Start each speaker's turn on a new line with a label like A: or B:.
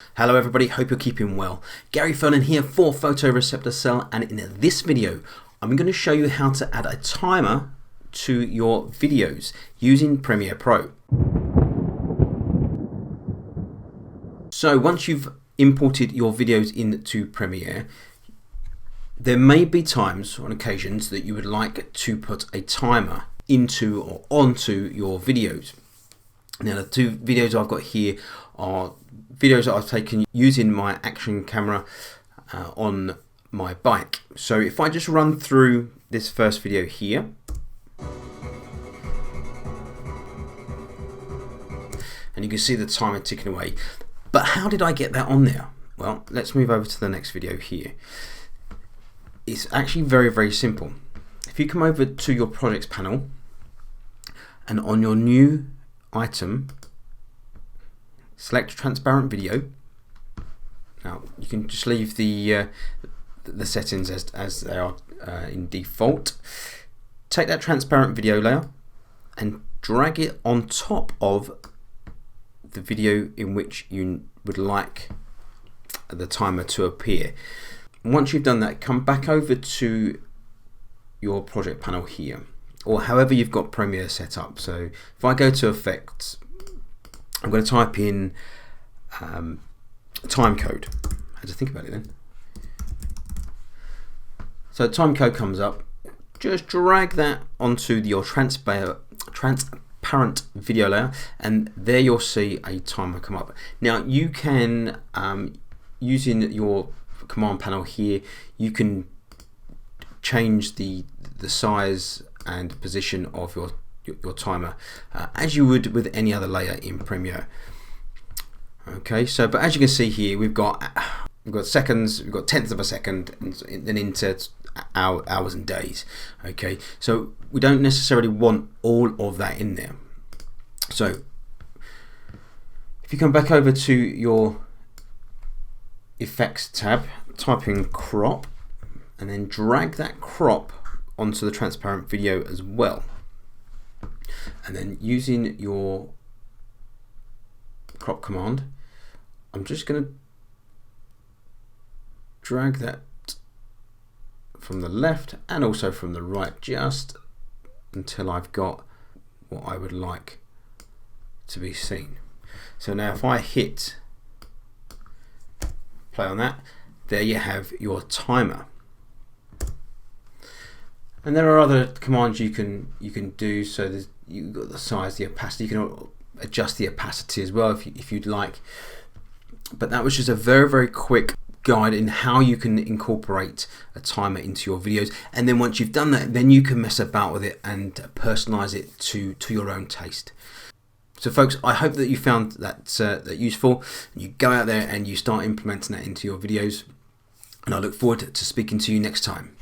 A: Hello everybody, hope you're keeping well. Gary Fernan here for PHOTORECEPTORCELL, and in this video I'm going to show you how to add a timer to your videos using Premiere Pro. So once you've imported your videos into Premiere, there may be times on occasions that you would like to put a timer into or onto your videos. Now the two videos I've got here are videos that I've taken using my action camera on my bike. So if I just run through this first video here, and you can see the timer ticking away. But how did I get that on there? Well, let's move over to the next video here. It's actually very simple. If you come over to your projects panel and on your new item, select transparent video. Now you can just leave the settings as they are in default. Take that transparent video layer and drag it on top of the video in which you would like the timer to appear. Once you've done that, come back over to your project panel here, or however you've got Premiere set up. So if I go to Effects, I'm going to type in time code. I had to think about it then. So time code comes up. Just drag that onto your transparent video layer, and there you'll see a timer come up. Now you can, using your command panel here, you can change the size and position of your timer as you would with any other layer in Premiere. Okay, so but as you can see here, we've got seconds, we've got tenths of a second, and then into hours and days. Okay, so we don't necessarily want all of that in there. So if you come back over to your effects tab, type in crop, and then drag that crop onto the transparent video as well. And then using your crop command, I'm just going to drag that from the left and also from the right just until I've got what I would like to be seen. So now if I hit play on that, there you have your timer. And there are other commands you can do. So you've got the size, the opacity. You can adjust the opacity as well if you'd like. But that was just a very quick guide in how you can incorporate a timer into your videos. And then once you've done that, then you can mess about with it and personalize it to your own taste. So folks, I hope that you found that useful. You go out there and you start implementing that into your videos. And I look forward to speaking to you next time.